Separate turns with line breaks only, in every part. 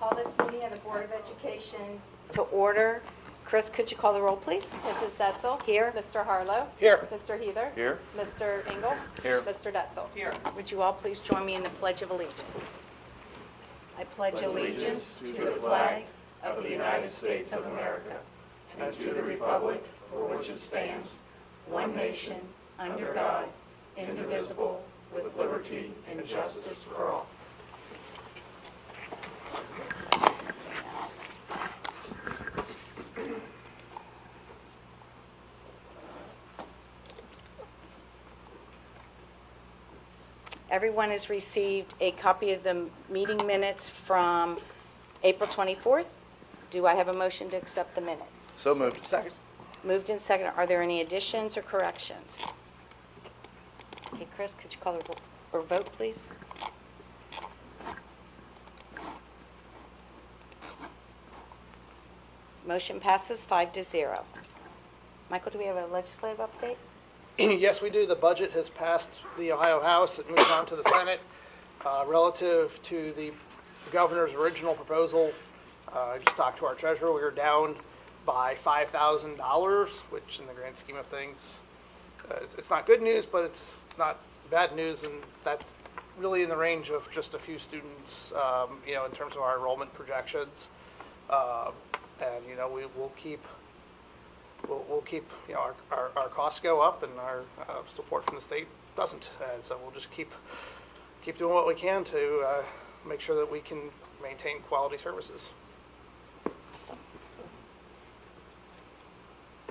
call this meeting of the Board of Education to order. Chris, could you call the roll, please?
Mrs. Detzel?
Here.
Mr. Harlow?
Here.
Mr. Heather?
Here.
Mr. Engel?
Here.
Mr. Detzel?
Here.
Would you all please join me in the Pledge of Allegiance? I pledge allegiance to the flag of the United States of America and to the republic for which it stands, one nation, under God, indivisible, with liberty and justice for all. Everyone has received a copy of the meeting minutes from April 24th. Do I have a motion to accept the minutes?
So moved. Second.
Moved and second. Are there any additions or corrections? Okay, Chris, could you call the or vote, please? Motion passes 5-0. Michael, do we have a legislative update?
Yes, we do. The budget has passed the Ohio House. It moves on to the Senate. Relative to the governor's original proposal, I just talked to our treasurer. We were down by $5,000, which in the grand scheme of things, it's not good news, but it's not bad news, and that's really in the range of just a few students, in terms of our enrollment projections. And, we'll keep our costs go up and our support from the state doesn't. And so we'll just keep doing what we can to make sure that we can maintain quality services.
Awesome.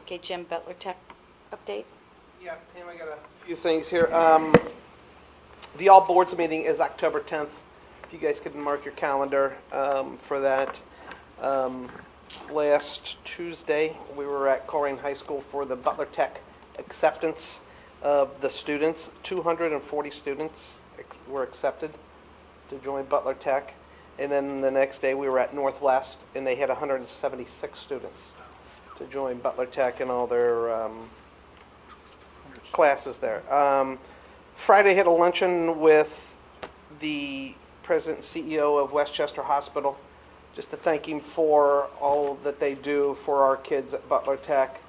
Okay, Jim, Butler Tech update.
Yeah, Pam, I got a few things here. The all boards meeting is October 10th. If you guys could mark your calendar for that. Last Tuesday, we were at Colerain High School for the Butler Tech acceptance of the students. 240 students were accepted to join Butler Tech. And then the next day, we were at Northwest, and they had 176 students to join Butler Tech and all their classes there. Friday, had a luncheon with the president and CEO of Westchester Hospital, just to thank him for all that they do for our kids at Butler Tech.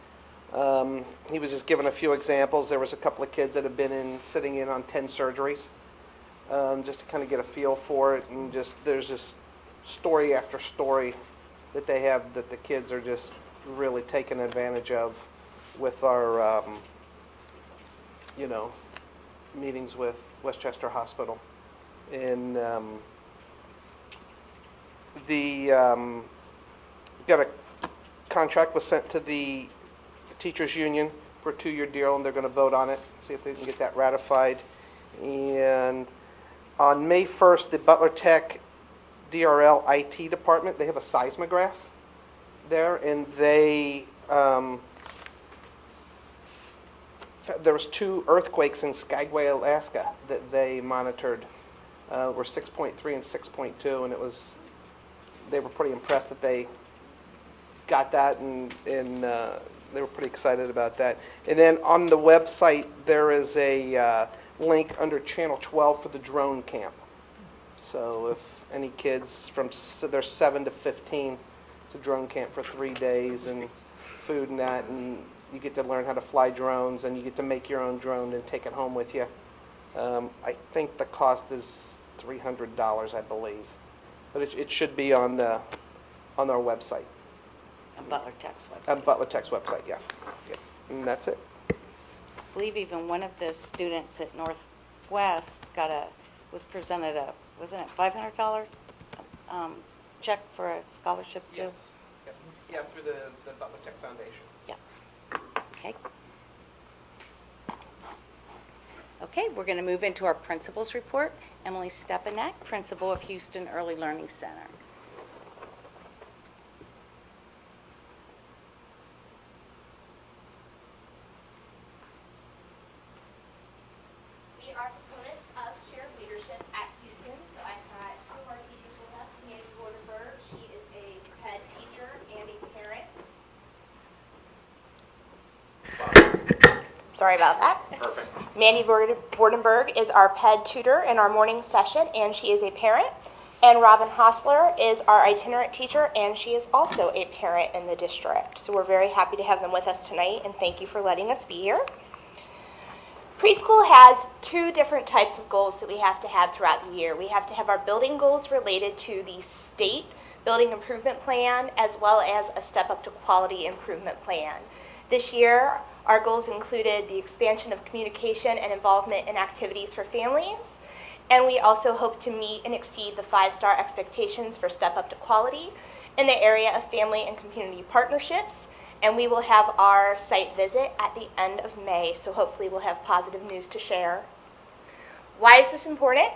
He was just giving a few examples. There was a couple of kids that have been sitting in on 10 surgeries, just to kind of get a feel for it. And there's just story after story that they have that the kids are just really taking advantage of with our, meetings with Westchester Hospital. And got a contract was sent to the teachers union for a 2-year deal, and they're going to vote on it, see if they can get that ratified. And on May 1st, the Butler Tech DRL IT department, they have a seismograph there, and they there was 2 earthquakes in Skagway, Alaska that they monitored. Were 6.3 and 6.2, and they were pretty impressed that they got that, and they were pretty excited about that. And then on the website, there is a link under Channel 12 for the drone camp. So if any kids they're 7 to 15, it's a drone camp for 3 days, and food and that, and you get to learn how to fly drones, and you get to make your own drone and take it home with you. I think the cost is $300, I believe. But it should be on our website.
On Butler Tech's website.
On Butler Tech's website, yeah. And that's it.
I believe even one of the students at Northwest was presented wasn't it $500 check for a scholarship too?
Yes. Yeah, through the Butler Tech Foundation.
Yeah. Okay. Okay, we're going to move into our principal's report. Emily Stepanek, principal of Houston Early Learning Center.
We are proponents of shared leadership at Houston, so I've got 2 of our teachers with us. Mandy Vordenberg, she is a head teacher and a parent. Sorry about that.
Perfect.
Mandy Vordenberg is our PED tutor in our morning session, and she is a parent.
And Robin Hostler is our itinerant teacher, and she is also a parent in the district. So we're very happy to have them with us tonight, and thank you for letting us be here. Preschool has two different types of goals that we have to have throughout the year. We have to have our building goals related to the state building improvement plan, as well as a step up to quality improvement plan. This year, our goals included the expansion of communication and involvement in activities for families, and we also hope to meet and exceed the 5-star expectations for step up to quality in the area of family and community partnerships. And we will have our site visit at the end of May, so hopefully we'll have positive news to share. Why is this important?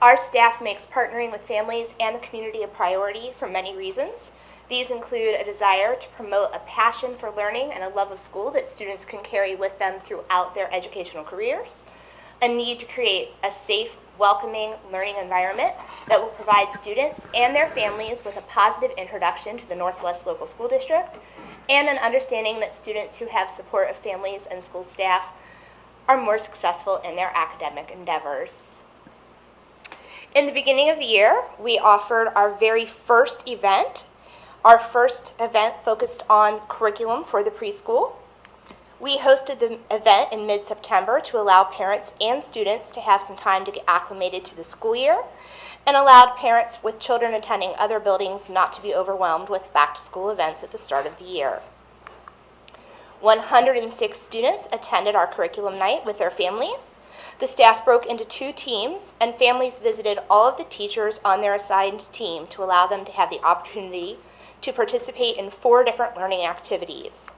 Our staff makes partnering with families and the community a priority for many reasons. These include a desire to promote a passion for learning and a love of school that students can carry with them throughout their educational careers, a need to create a safe, welcoming learning environment that will provide students and their families with a positive introduction to the Northwest Local School District, and an understanding that students who have support of families and school staff are more successful in their academic endeavors. In the beginning of the year, we offered our very first event. Our first event focused on curriculum for the preschool. We hosted the event in mid-September to allow parents and students to have some time to get acclimated to the school year, and allowed parents with children attending other buildings not to be overwhelmed with back-to-school events at the start of the year. 106 students attended our curriculum night with their families. The staff broke into 2 teams, and families visited all of the teachers on their assigned team to allow them to have the opportunity to participate in 4 different learning activities.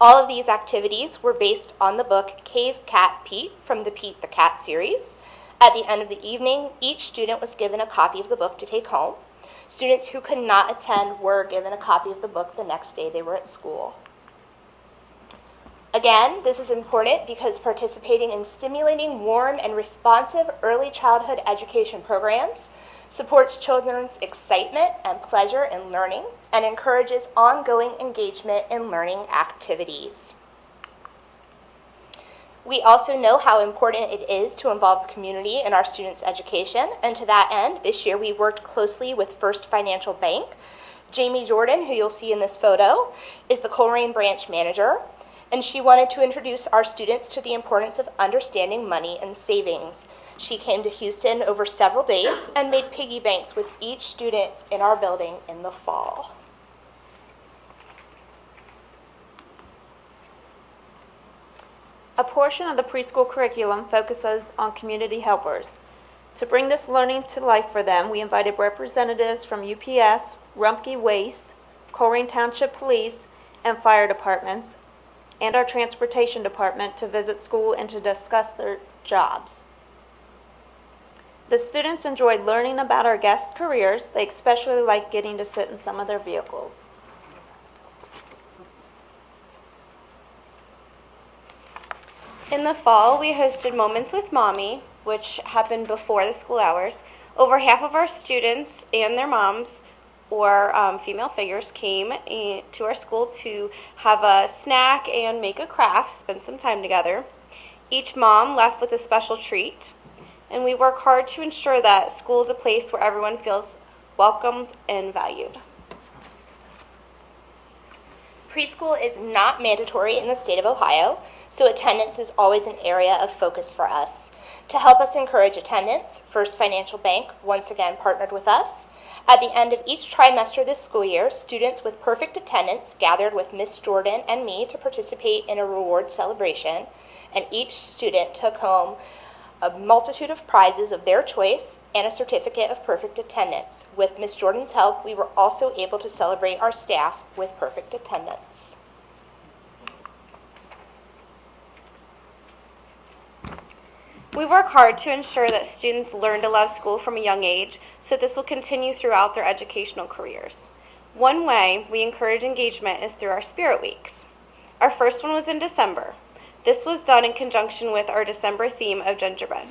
All of these activities were based on the book Cave Cat Pete from the Pete the Cat series. At the end of the evening, each student was given a copy of the book to take home. Students who could not attend were given a copy of the book the next day they were at school. Again, this is important because participating in stimulating, warm, and responsive early childhood education programs supports children's excitement and pleasure in learning and encourages ongoing engagement in learning activities. We also know how important it is to involve the community in our students' education, and to that end, this year we worked closely with First Financial Bank. Jamie Jordan, who you'll see in this photo, is the Colerain branch manager, and she wanted to introduce our students to the importance of understanding money and savings. She came to Houston over several days and made piggy banks with each student in our building in the fall.
A portion of the preschool curriculum focuses on community helpers. To bring this learning to life for them, we invited representatives from UPS, Rumpke Waste, Colerain Township Police, and fire departments, and our transportation department to visit school and to discuss their jobs. The students enjoyed learning about our guests' careers. They especially liked getting to sit in some of their vehicles.
In the fall, we hosted Moments with Mommy, which happened before the school hours. Over half of our students and their moms or female figures came to our school to have a snack and make a craft, spend some time together. Each mom left with a special treat, and we work hard to ensure that school is a place where everyone feels welcomed and valued.
Preschool is not mandatory in the state of Ohio, so attendance is always an area of focus for us. To help us encourage attendance, First Financial Bank once again partnered with us. At the end of each trimester this school year, students with perfect attendance gathered with Miss Jordan and me to participate in a reward celebration, and each student took home a multitude of prizes of their choice and a certificate of perfect attendance. With Miss Jordan's help, we were also able to celebrate our staff with perfect attendance.
We work hard to ensure that students learn to love school from a young age, so this will continue throughout their educational careers. One way we encourage engagement is through our Spirit Weeks. Our first one was in December. This was done in conjunction with our December theme of gingerbread.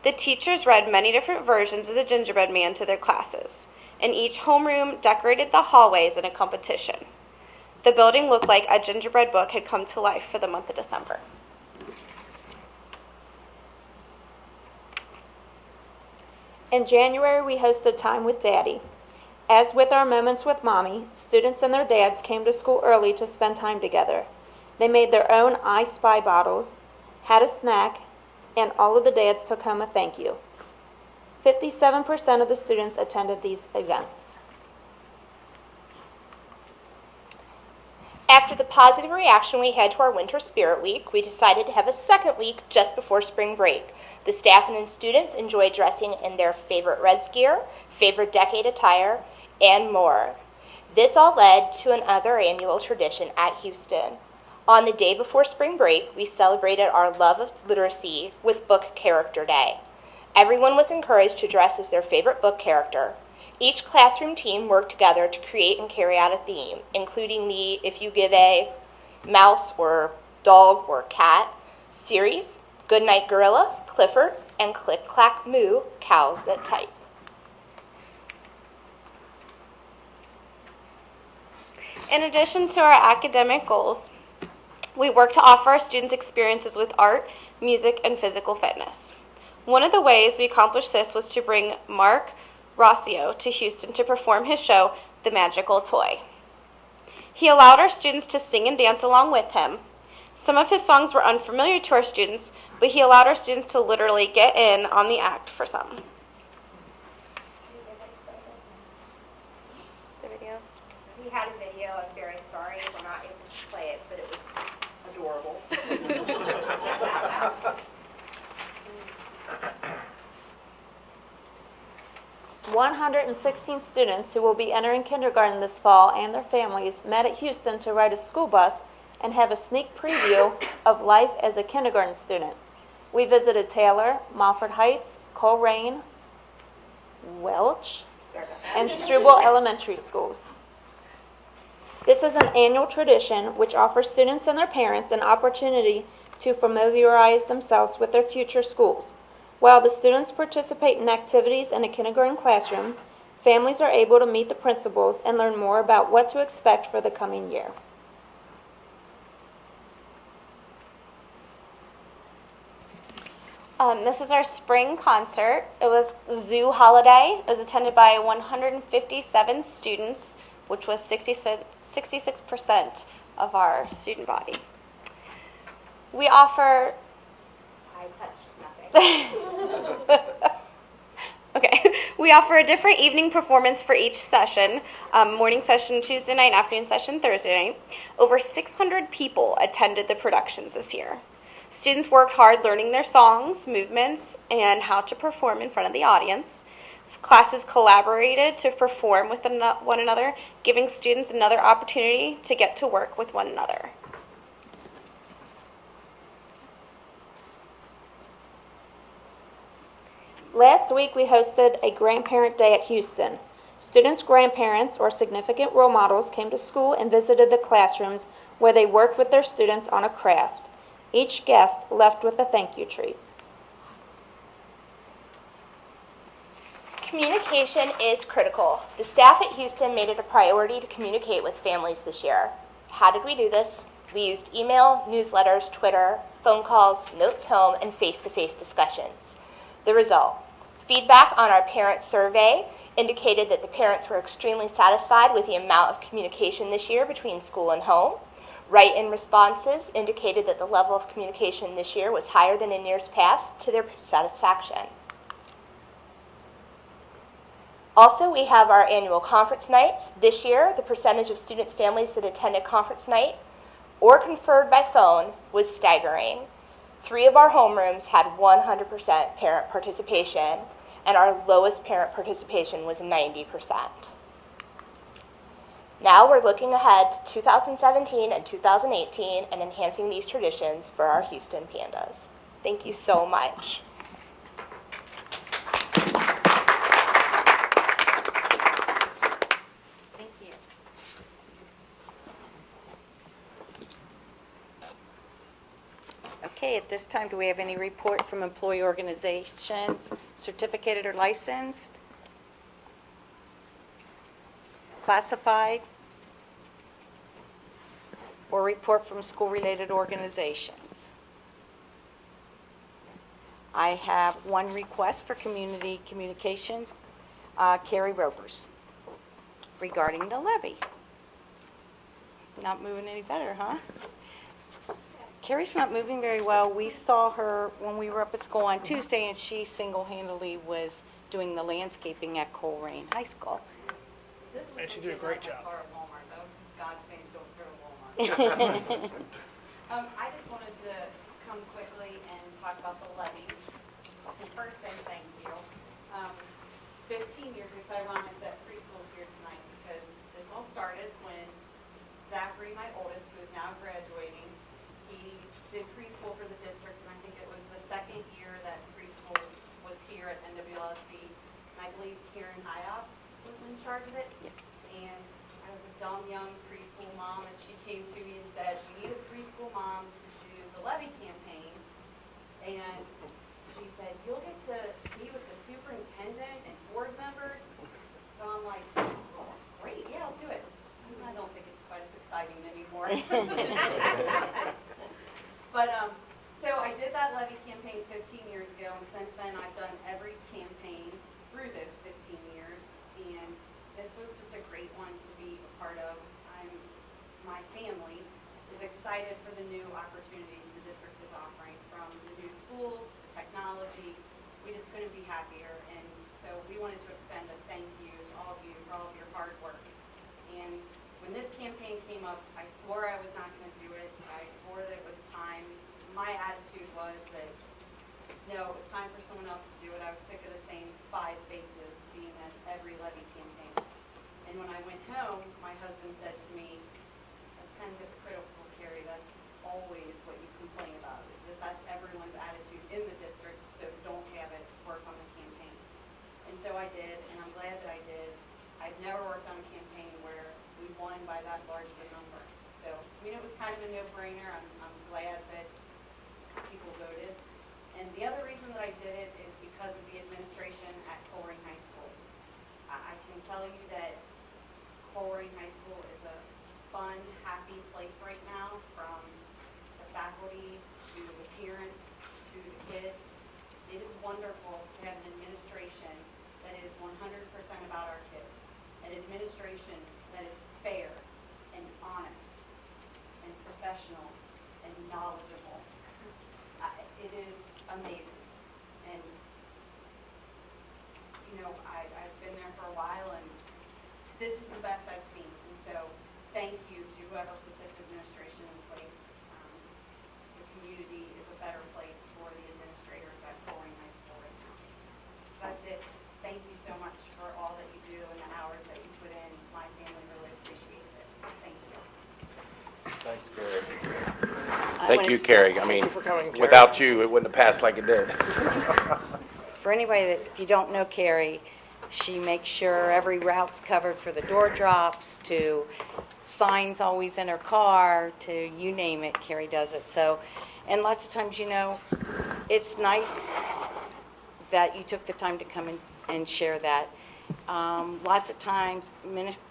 The teachers read many different versions of the Gingerbread Man to their classes, and each homeroom decorated the hallways in a competition. The building looked like a gingerbread book had come to life for the month of December.
In January, we hosted Time with Daddy. As with our Moments with Mommy, students and their dads came to school early to spend time together. They made their own I Spy bottles, had a snack, and all of the dads took home a thank you. 57% of the students attended these events.
After the positive reaction we had to our Winter Spirit Week, we decided to have a second week just before spring break. The staff and students enjoyed dressing in their favorite Reds gear, favorite decade attire, and more. This all led to another annual tradition at Houston. On the day before spring break, we celebrated our love of literacy with Book Character Day. Everyone was encouraged to dress as their favorite book character. Each classroom team worked together to create and carry out a theme, including the If You Give a Mouse or Dog or Cat series, Goodnight Gorilla, Clifford, and Click Clack Moo, Cows That Type.
In addition to our academic goals, we work to offer our students experiences with art, music, and physical fitness. One of the ways we accomplished this was to bring Mark Rossio to Houston to perform his show, The Magical Toy. He allowed our students to sing and dance along with him. Some of his songs were unfamiliar to our students, but he allowed our students to literally get in on the act for some. The video.
We had a video. I'm very sorry we're not able to play it, but it was adorable.
116 students who will be entering kindergarten this fall and their families met at Houston to ride a school bus and have a sneak preview of life as a kindergarten student. We visited Taylor, Mofford Heights, Coleraine, Welch, and Struble elementary schools. This is an annual tradition which offers students and their parents an opportunity to familiarize themselves with their future schools. While the students participate in activities in a kindergarten classroom, families are able to meet the principals and learn more about what to expect for the coming year.
This is our spring concert. It was Zoo Holiday. It was attended by 157 students, which was 66% of our student body. We offer...
I touched nothing.
Okay. We offer a different evening performance for each session. Morning session Tuesday night, afternoon session Thursday night. Over 600 people attended the productions this year. Students worked hard learning their songs, movements, and how to perform in front of the audience. Classes collaborated to perform with one another, giving students another opportunity to get to work with one another.
Last week, we hosted a Grandparent Day at Houston. Students' grandparents or significant role models came to school and visited the classrooms where they worked with their students on a craft. Each guest left with a thank you treat.
Communication is critical. The staff at Houston made it a priority to communicate with families this year. How did we do this? We used email, newsletters, Twitter, phone calls, notes home, and face-to-face discussions. The result: feedback on our parent survey indicated that the parents were extremely satisfied with the amount of communication this year between school and home. Write-in responses indicated that the level of communication this year was higher than in years past to their satisfaction. Also, we have our annual conference nights. This year, the percentage of students' families that attended conference night or conferred by phone was staggering. 3 of our homerooms had 100% parent participation, and our lowest parent participation was 90%. Now we're looking ahead to 2017 and 2018 and enhancing these traditions for our Houston Pandas. Thank you so much.
Thank you. Okay, at this time, do we have any report from employee organizations, certificated or licensed? Classified? Or report from school-related organizations? I have one request for community communications, Carrie Ropers, regarding the levy. Not moving any better, huh? Carrie's not moving very well. We saw her when we were up at school on Tuesday, and she single-handedly was doing the landscaping at Colerain High School.
And she did a great job.
I just wanted to come quickly and talk about the levy. And first say thank you. 15 years, it's ironic that preschool's here tonight because this all started when Zachary, my oldest, who is now graduating, he did preschool for the district, and I think it was the second year that preschool was here at NWLSD. And I believe Karen Hyop was in charge of it. And I was a dumb young preschool mom, and she came to me and said, "We need a preschool mom to do the levy campaign." And she said, "You'll get to meet with the superintendent and board members." So I'm like, "Oh, that's great. Yeah, I'll do it." I don't think it's quite as exciting anymore. But so I did that levy campaign 15 years ago, and since then I've done every campaign through those 15 years, and this was just a great one to be a part of. My family is excited for the new opportunities the district is offering, from the new schools to the technology. We just couldn't be happier, and so we wanted to extend a thank you to all of you for all of your hard work. And when this campaign came up, I swore I was not going to do it. I swore that it was time. My attitude was that, no, it was time for someone else to do it. I was sick of the same 5 faces being at every levy campaign. And when I went home, my husband said to me, "That's kind of hypocritical, Carrie. That's always what you complain about, is that that's everyone's attitude in the district, so don't have it work on the campaign." And so I did, and I'm glad that I did. I've never worked on a campaign where we won by that large of a number. So, I mean, it was kind of a no-brainer. I'm glad that people voted. And the other reason that I did it is because of the administration at Colerain High School. I can tell you that Colerain High School is a fun, happy place right now, from the faculty to the parents to the kids. It is wonderful to have an administration that is 100% about our kids, an administration that is fair and honest and professional and knowledgeable. It is amazing. And, you know, I've been there for a while, and this is the best I've seen. And so thank you to whoever put this administration in place. The community is a better place for the administrators at Colerain High School right now. So that's it. Just thank you so much for all that you do and the hours that you put in. My family really appreciates it. Thank you.
Thanks, Carrie.
Thank you, Carrie. I mean,
you for coming, Carrie.
without you, it wouldn't have passed like it did.
For anybody that, if you don't know Carrie, she makes sure every route's covered, for the door drops to signs always in her car to you name it, Carrie does it. So, and lots of times, you know, it's nice that you took the time to come and share that. Lots of times,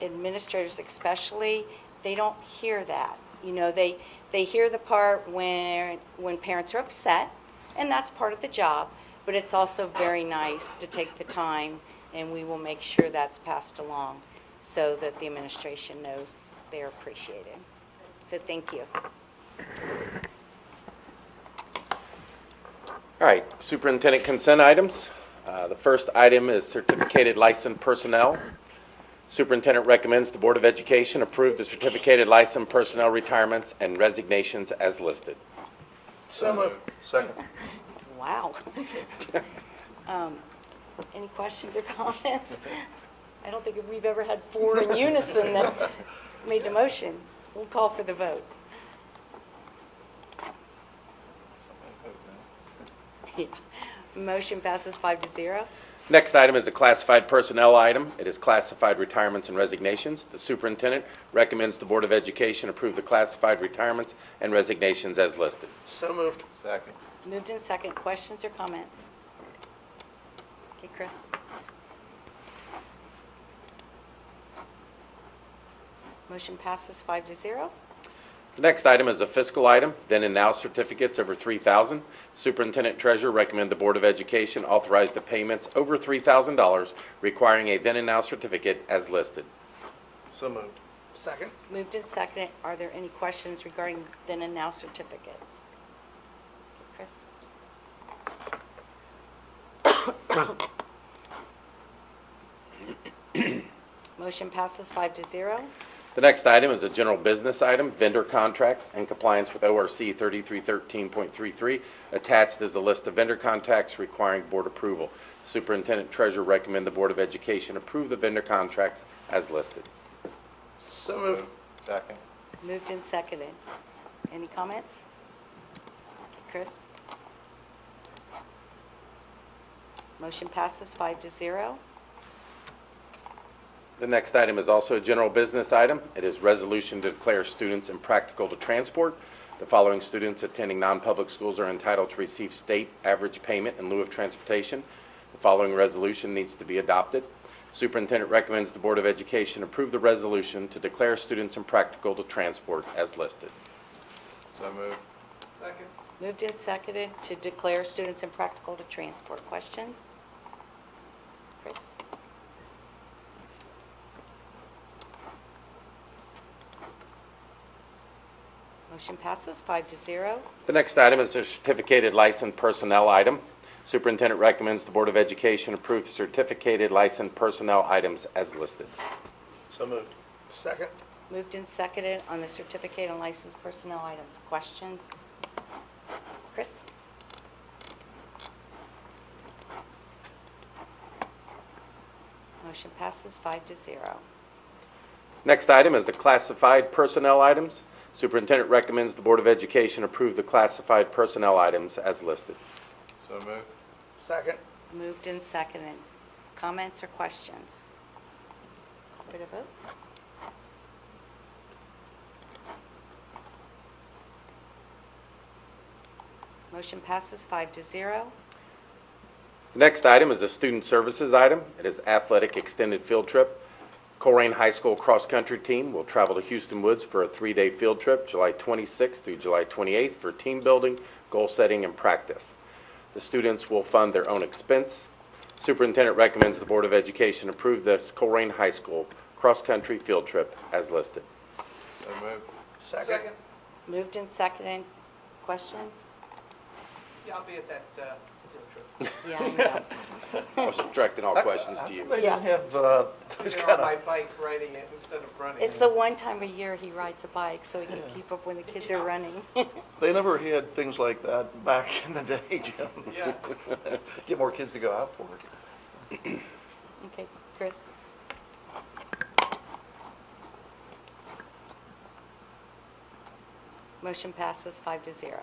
administrators especially, they don't hear that. You know, they hear the part when parents are upset, and that's part of the job, but it's also very nice to take the time, and we will make sure that's passed along so that the administration knows they're appreciated. So thank you.
All right, superintendent consent items. The first item is certificated licensed personnel. Superintendent recommends the Board of Education approve the certificated licensed personnel retirements and resignations as listed.
So moved.
Second.
Wow. Any questions or comments? I don't think we've ever had 4 in unison that made the motion. We'll call for the vote. Yeah. Motion passes 5-0.
Next item is a classified personnel item. It is classified retirements and resignations. The superintendent recommends the Board of Education approve the classified retirements and resignations as listed.
So moved.
Second.
Moved in second. Questions or comments? Okay, Chris. Motion passes 5-0.
The next item is a fiscal item, then and now certificates over $3,000. Superintendent Treasurer recommend the Board of Education authorize the payments over $3,000 requiring a then and now certificate as listed.
So moved.
Second.
Moved and seconded. Are there any questions regarding then and now certificates? Chris? Motion passes 5-0.
The next item is a general business item, vendor contracts in compliance with ORC 3313.33. Attached is a list of vendor contracts requiring board approval. Superintendent Treasurer recommend the Board of Education approve the vendor contracts as listed.
So moved.
Second.
Moved and seconded. Any comments? Chris? Motion passes 5-0.
The next item is also a general business item. It is resolution to declare students impractical to transport. The following students attending non-public schools are entitled to receive state average payment in lieu of transportation. The following resolution needs to be adopted. Superintendent recommends the Board of Education approve the resolution to declare students impractical to transport as listed.
So moved.
Second.
Moved and seconded to declare students impractical to transport. Questions? Chris? Motion passes 5-0.
The next item is a certificated licensed personnel item. Superintendent recommends the Board of Education approve the certificated licensed personnel items as listed.
So moved.
Second.
Moved and seconded on the certificate and licensed personnel items. Questions? Chris? Motion passes 5-0.
Next item is the classified personnel items. Superintendent recommends the Board of Education approve the classified personnel items as listed.
So moved.
Second.
Moved and seconded. Comments or questions? Ready to vote? Motion passes 5-0.
The next item is a student services item. It is athletic extended field trip. Colerain High School cross-country team will travel to Houston Woods for a 3-day field trip, July 26th through July 28th, for team building, goal setting, and practice. The students will fund their own expense. Superintendent recommends the Board of Education approve this Colerain High School cross-country field trip as listed.
So moved.
Second.
Moved and seconded. Questions?
Yeah, I'll be at that field trip.
Yeah, I know.
I was directing all questions to you.
They
Yeah.
didn't have,
I'll
it's
be
kind
on my
of,
bike riding it instead of running.
It's the one time a year he rides a bike so he can keep up when the kids are running.
they never had things like that back in the day, Jim.
Yeah.
Get more kids to go out for it.
Okay, Chris? Motion passes 5-0.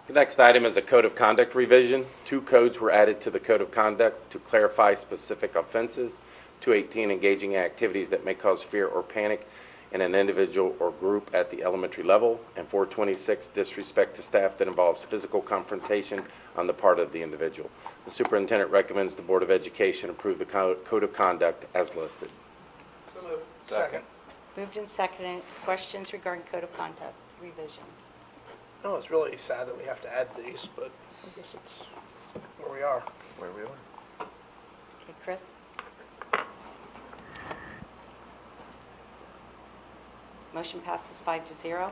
The next item is a code of conduct revision. 2 codes were added to the code of conduct to clarify specific offenses. 218, engaging in activities that may cause fear or panic in an individual or group at the elementary level. And 426, disrespect to staff that involves physical confrontation on the part of the individual. The superintendent recommends the Board of Education approve the code of conduct as listed.
So moved.
Second.
Moved and seconded. Questions regarding code of conduct revision?
No, it's really sad that we have to add these, but I guess it's where we are.
Where we are.
Okay, Chris? Motion passes 5-0.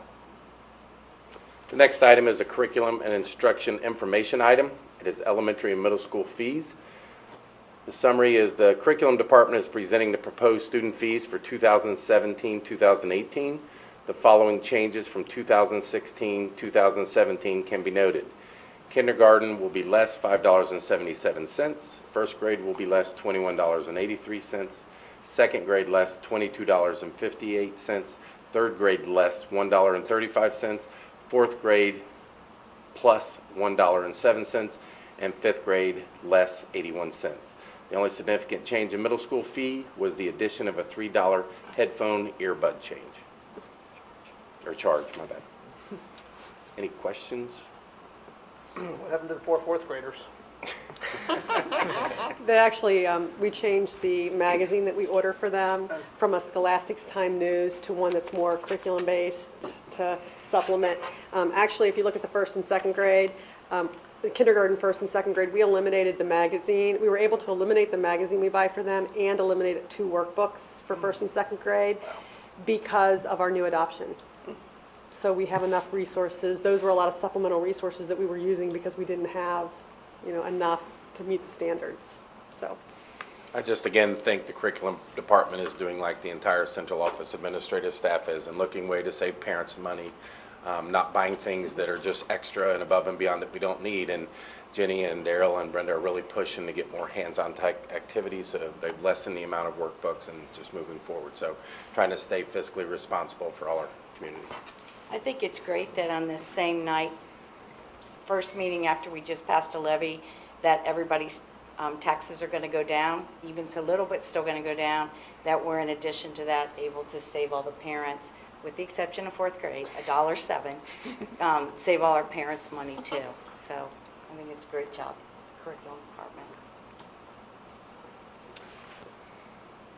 The next item is a curriculum and instruction information item. It is elementary and middle school fees. The summary is the curriculum department is presenting the proposed student fees for 2017-2018. The following changes from 2016-2017 can be noted. Kindergarten will be less $5.77. First grade will be less $21.83. Second grade less $22.58. Third grade less $1.35. Fourth grade plus $1.07. And fifth grade less 81 cents. The only significant change in middle school fee was the addition of a $3 headphone earbud change. Or charge, my bad. Any questions?
What happened to the 4 fourth graders?
They actually, we changed the magazine that we order for them from a Scholastic's Time News to one that's more curriculum-based to supplement. Actually, if you look at the first and second grade, the kindergarten, first and second grade, we eliminated the magazine. We were able to eliminate the magazine we buy for them and eliminate 2 workbooks for first and second grade because of our new adoption. So we have enough resources. Those were a lot of supplemental resources that we were using because we didn't have, enough to meet the standards. So,
I just again think the curriculum department is doing like the entire central office administrative staff is, and looking way to save parents money, not buying things that are just extra and above and beyond that we don't need. And Jenny and Daryl and Brenda are really pushing to get more hands-on type activities. So they've lessened the amount of workbooks and just moving forward. So trying to stay fiscally responsible for all our community.
I think it's great that on this same night, first meeting after we just passed a levy, that everybody's taxes are going to go down, even so little, but still going to go down, that we're in addition to that able to save all the parents, with the exception of fourth grade, $1.07, save all our parents money too. So I think it's a great job, curriculum department.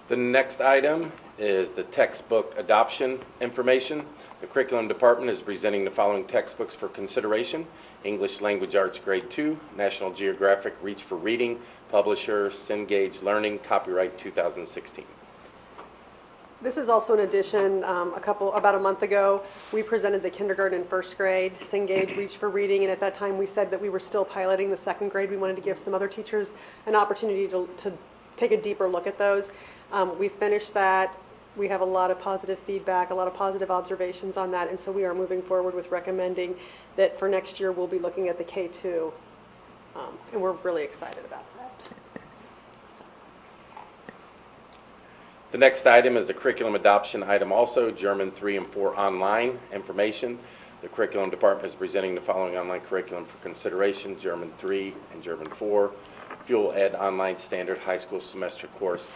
The next item is the textbook adoption information. The curriculum department is presenting the following textbooks for consideration: English Language Arts Grade 2, National Geographic Reach for Reading, publisher Cengage Learning, copyright 2016.
this is also an addition. About a month ago, we presented the kindergarten and first grade Cengage Reach for Reading, and at that time we said that we were still piloting the second grade. We wanted to give some other teachers an opportunity to take a deeper look at those. We finished that. We have a lot of positive feedback, a lot of positive observations on that, and so we are moving forward with recommending that for next year we'll be looking at the K2, and we're really excited about that.
The next item is a curriculum adoption item also, German 3 and 4 online information. The curriculum department is presenting the following online curriculum for consideration: German 3 and German 4. Fuel Ed Online Standard High School Semester Course.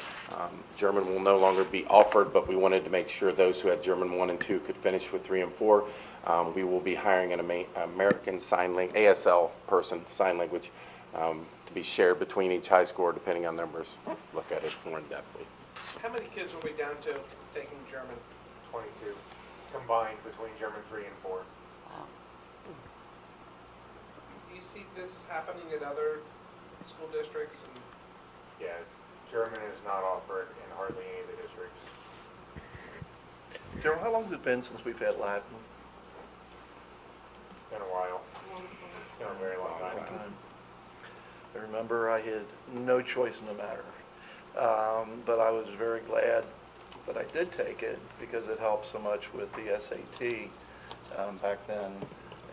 German will no longer be offered, but we wanted to make sure those who had German 1 and 2 could finish with 3 and 4. We will be hiring an American Sign Language, ASL person, sign language, to be shared between each high school, depending on numbers. Look at it more in depthly.
How many kids will we down to taking German?
22 combined between German 3 and 4.
Do you see this happening at other school districts? And
Yeah, German is not offered in hardly any of the districts.
Daryl, how long has it been since we've had Latin?
It's been a while. It's been a very long time.
I remember I had no choice in the matter, but I was very glad that I did take it because it helped so much with the SAT back then.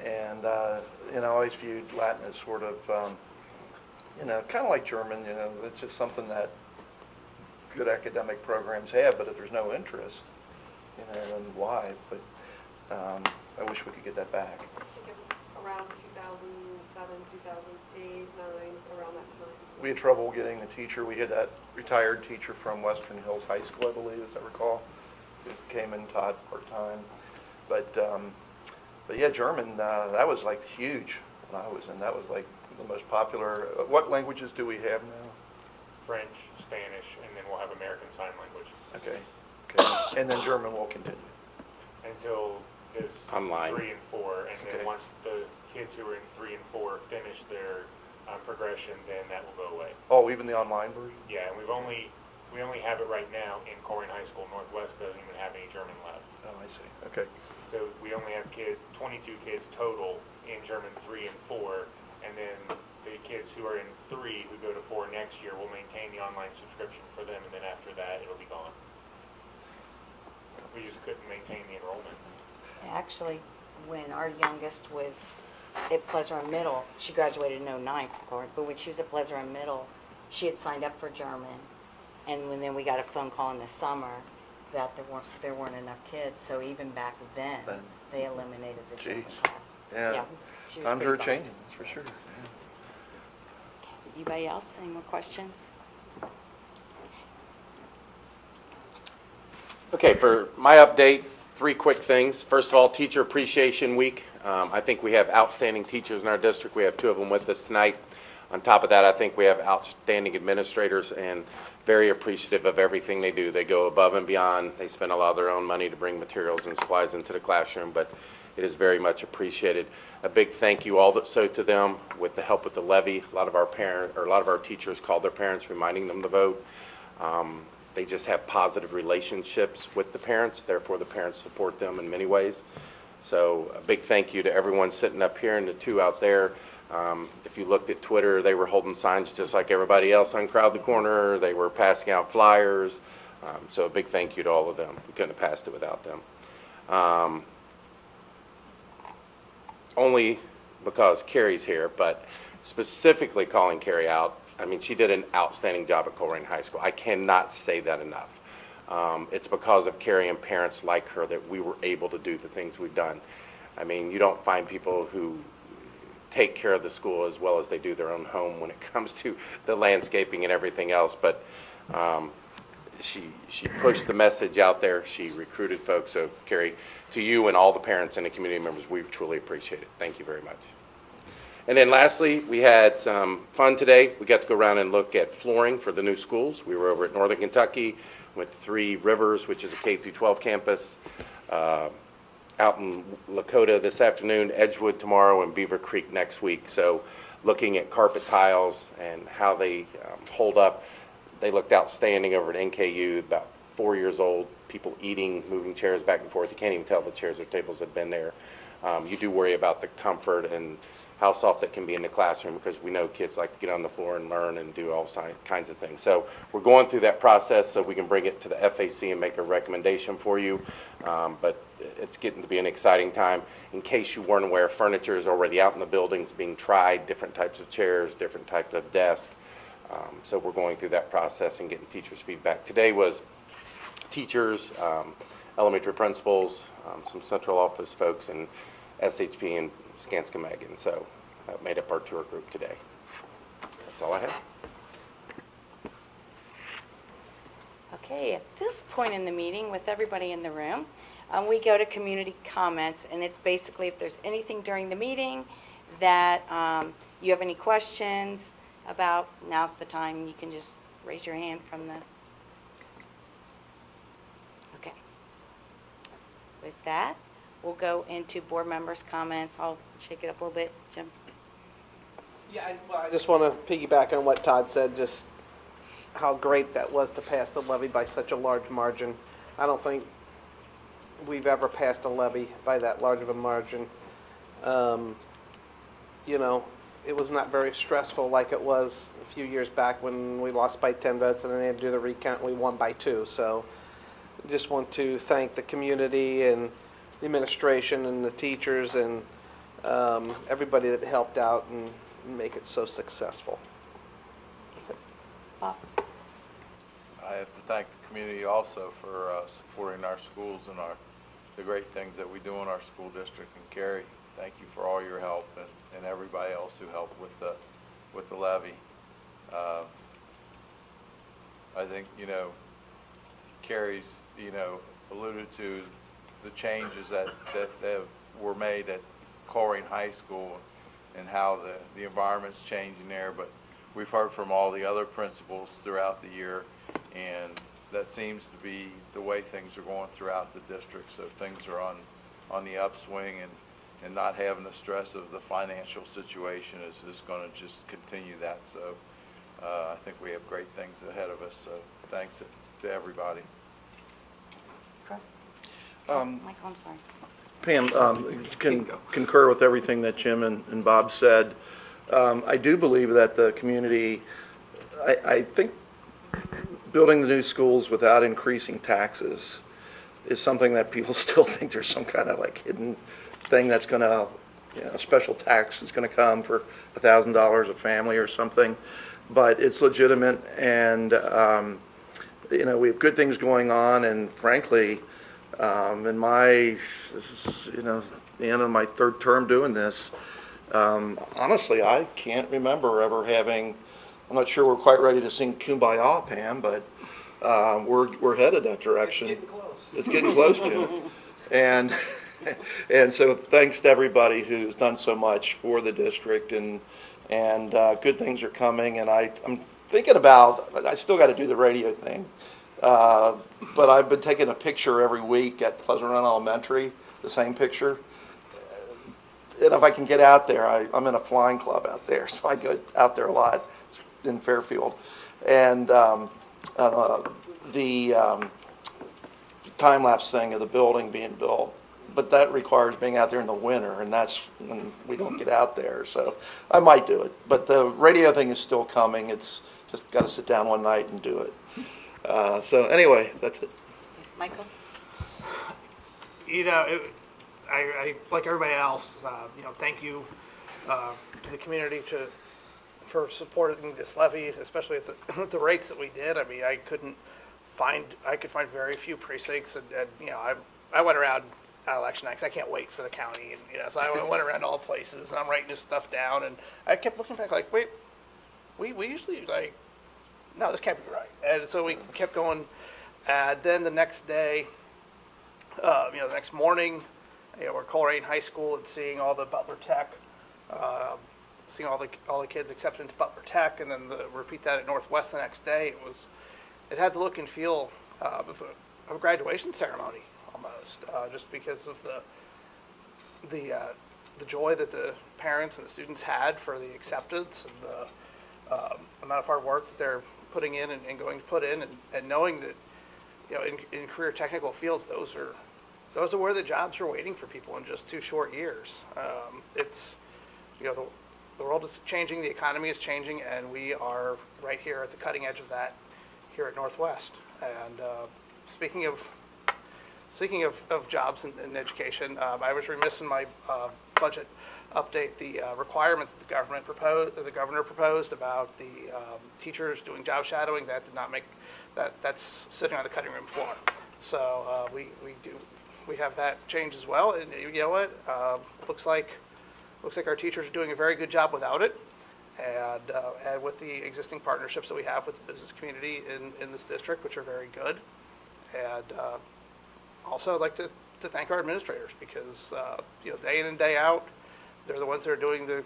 And, I always viewed Latin as sort of, kind of like German, it's just something that good academic programs have, but if there's no interest, then why? But I wish we could get that back.
I think it was around 2007, 2008, 9, around that time.
We had trouble getting the teacher. We had that retired teacher from Western Hills High School, I believe, as I recall, who came and taught part-time. But yeah, German, that was like huge when I was in. That was like the most popular. What languages do we have now?
French, Spanish, and then we'll have American Sign Language.
Okay. And then German will continue.
Until this
Online.
3 and 4, and then
Okay.
once the kids who are in 3 and 4 finish their progression, then that will go away.
Oh, even the online version?
Yeah, and we only have it right now in Corrigan High School. Northwest doesn't even have any German left.
Oh, I see. Okay.
So we only have 22 kids total in German 3 and 4, and then the kids who are in 3 who go to 4 next year will maintain the online subscription for them, and then after that it'll be gone. We just couldn't maintain the enrollment.
Actually, when our youngest was at Pleasant Run Middle, she graduated in 2009, of course, but when she was at Pleasant Run Middle, she had signed up for German, and then we got a phone call in the summer that there weren't enough kids, so even back then, they eliminated the German
Jeez.
class.
Yeah.
She was
Times
pretty
are
bummed.
changing, that's for sure.
Anybody else, any more questions?
Okay, for my update, 3 quick things. First of all, Teacher Appreciation Week. I think we have outstanding teachers in our district. We have 2 of them with us tonight. On top of that, I think we have outstanding administrators and very appreciative of everything they do. They go above and beyond. They spend a lot of their own money to bring materials and supplies into the classroom, but it is very much appreciated. A big thank you also to them with the help with the levy. A lot of our teachers called their parents, reminding them to vote. They just have positive relationships with the parents, therefore the parents support them in many ways. So a big thank you to everyone sitting up here and the two out there. If you looked at Twitter, they were holding signs just like everybody else on Crowd the Corner. They were passing out flyers. So a big thank you to all of them. We couldn't have passed it without them. Only because Carrie's here, but specifically calling Carrie out, I mean, she did an outstanding job at Colerain High School. I cannot say that enough. It's because of Carrie and parents like her that we were able to do the things we've done. I mean, you don't find people who take care of the school as well as they do their own home when it comes to the landscaping and everything else, but she pushed the message out there. She recruited folks. So, Carrie, to you and all the parents and the community members, we truly appreciate it. Thank you very much. And then lastly, we had some fun today. We got to go around and look at flooring for the new schools. We were over at Northern Kentucky, went to Three Rivers, which is a K-12 campus, out in Lakota this afternoon, Edgewood tomorrow, and Beaver Creek next week. So looking at carpet tiles and how they hold up. They looked outstanding over at NKU, about 4 years old, people eating, moving chairs back and forth. You can't even tell the chairs or tables have been there. You do worry about the comfort and how soft it can be in the classroom, because we know kids like to get on the floor and learn and do all kinds of things. So we're going through that process so we can bring it to the FAC and make a recommendation for you. But it's getting to be an exciting time. In case you weren't aware, furniture is already out in the buildings being tried, different types of chairs, different types of desks. So we're going through that process and getting teachers' feedback. Today was teachers, elementary principals, some central office folks, and SHP and Skanska-Megan. So that made up our tour group today. That's all I have.
Okay, at this point in the meeting, with everybody in the room, we go to community comments, and it's basically if there's anything during the meeting that you have any questions about, now's the time. You can just raise your hand from the... Okay. With that, we'll go into board members' comments. I'll shake it up a little bit. Jim?
Yeah, I just want to piggyback on what Todd said, just how great that was to pass the levy by such a large margin. I don't think we've ever passed a levy by that large of a margin. You know, it was not very stressful like it was a few years back when we lost by 10 votes and then they had to do the recount and we won by 2. So I just want to thank the community and the administration and the teachers and everybody that helped out and make it so successful. That's it.
Bob?
I have to thank the community also for supporting our schools and the great things that we do in our school district. And Carrie, thank you for all your help, and everybody else who helped with the levy. I think, you know, Carrie's, you know, alluded to the changes that were made at Colerain High School and how the environment's changing there, but we've heard from all the other principals throughout the year, and that seems to be the way things are going throughout the district. So things are on the upswing, and not having the stress of the financial situation is going to just continue that. So I think we have great things ahead of us. So thanks to everybody.
Chris? Michael, I'm sorry.
Pam, can concur with everything that Jim and Bob said. I do believe that the community, I think building the new schools without increasing taxes is something that people still think there's some kind of like hidden thing that's going to, you know, special tax is going to come for $1,000 a family or something. But it's legitimate, and you know, we have good things going on, and frankly, in my, this is, you know, the end of my third term doing this, honestly, I can't remember ever having, I'm not sure we're quite ready to sing Kumbaya, Pam, but we're headed that direction.
It's getting close.
It's getting close, Jim. And so thanks to everybody who's done so much for the district, and and good things are coming. And I'm thinking about, I still got to do the radio thing, but I've been taking a picture every week at Pleasant Run Elementary, the same picture. And if I can get out there, I'm in a flying club out there, so I go out there a lot. It's in Fairfield. And the time-lapse thing of the building being built, but that requires being out there in the winter, and that's when we don't get out there. So I might do it, but the radio thing is still coming. It's just got to sit down one night and do it. So anyway, that's it.
Michael?
You know, I like everybody else, thank you to the community for supporting this levy, especially at the rates that we did. I mean, I could find very few precincts, and I went around on election night 'cause I can't wait for the county, and so I went around all places, and I'm writing this stuff down, and I kept looking back like, wait, we usually no, this can't be right, and so we kept going, and then the next day, the next morning, we're Coleraine High School and seeing all the Butler Tech, seeing all the kids accepted into Butler Tech, and then repeat that at Northwest the next day. It had the look and feel of a graduation ceremony almost, just because of the joy that the parents and the students had for the acceptance and the amount of hard work that they're putting in and going to put in, and knowing that in career technical fields, those are where the jobs are waiting for people in just 2 short years. It's, the world is changing, the economy is changing, and we are right here at the cutting edge of that here at Northwest. And speaking of jobs and education, I was remiss in my budget update, the requirement that the governor proposed about the teachers doing job shadowing. That did not make that's sitting on the cutting room floor. So we have that change as well, and you know what? Looks like our teachers are doing a very good job without it, and with the existing partnerships that we have with the business community in this district, which are very good. And also, I'd like to thank our administrators because day in and day out, they're the ones that are doing the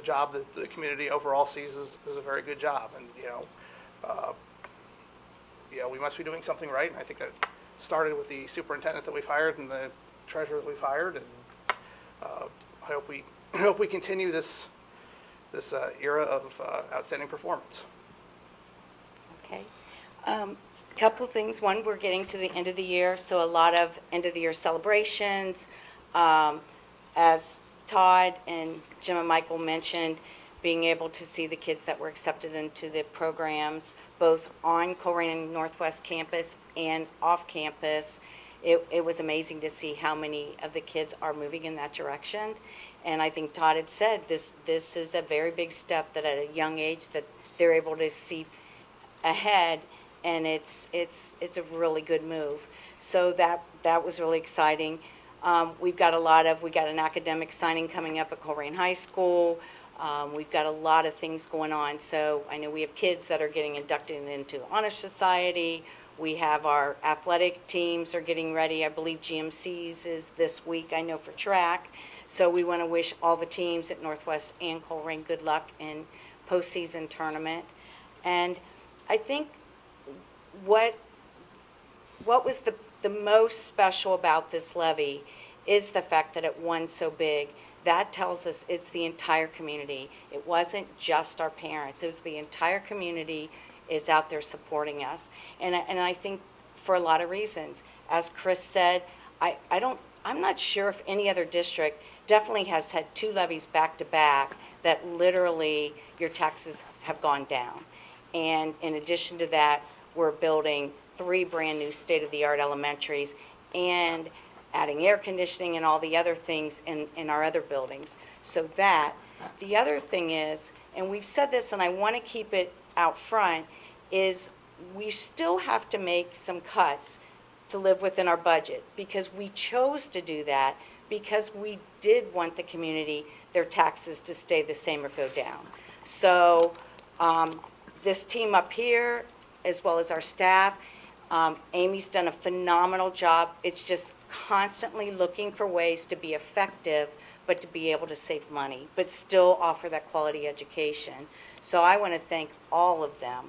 job that the community overall sees as a very good job. And we must be doing something right, and I think that started with the superintendent that we've hired and the treasurer that we've hired, and I hope we continue this era of outstanding performance.
Okay. Couple things. One, we're getting to the end of the year, so a lot of end of the year celebrations. As Todd and Jim and Michael mentioned, being able to see the kids that were accepted into the programs, both on Coleraine Northwest campus and off campus. It was amazing to see how many of the kids are moving in that direction. And I think Todd had said this is a very big step, that at a young age that they're able to see ahead, and it's a really good move. So that was really exciting. We got an academic signing coming up at Coleraine High School. We've got a lot of things going on. So I know we have kids that are getting inducted into Honor Society. We have our athletic teams are getting ready. I believe GMC's is this week, I know, for track. So we want to wish all the teams at Northwest and Coleraine good luck in postseason tournament. And I think what was the most special about this levy is the fact that it won so big. That tells us it's the entire community. It wasn't just our parents. It was the entire community is out there supporting us. And I think for a lot of reasons. As Chris said, I'm not sure if any other district definitely has had 2 levies back to back that literally your taxes have gone down. And in addition to that, we're building 3 brand new state-of-the-art elementaries and adding air conditioning and all the other things in our other buildings. So the other thing is, and we've said this and I want to keep it out front, is we still have to make some cuts to live within our budget, because we chose to do that because we did want the community, their taxes to stay the same or go down. So this team up here, as well as our staff, Amy's done a phenomenal job. It's just constantly looking for ways to be effective, but to be able to save money, but still offer that quality education. So I want to thank all of them,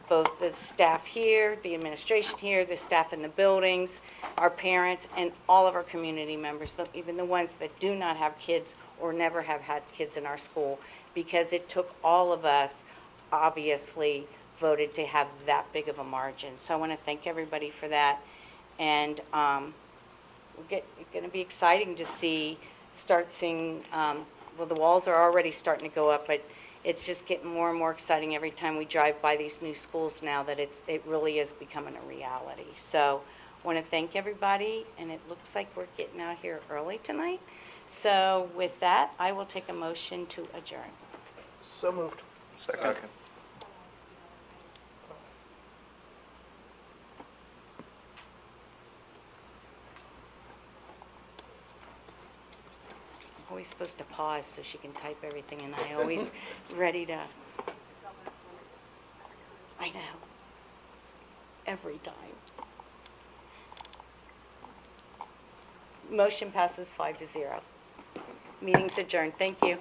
both the staff here, the administration here, the staff in the buildings, our parents, and all of our community members, even the ones that do not have kids or never have had kids in our school, because it took all of us, obviously, voted to have that big of a margin. So I want to thank everybody for that. And it's going to be exciting to start seeing, well, the walls are already starting to go up, but it's just getting more and more exciting every time we drive by these new schools now that it really is becoming a reality. So I want to thank everybody, and it looks like we're getting out here early tonight. So with that, I will take a motion to adjourn.
So moved.
Second.
Always supposed to pause so she can type everything, and I always ready to. I know. Every time. Motion passes 5-0. Meeting's adjourned. Thank you.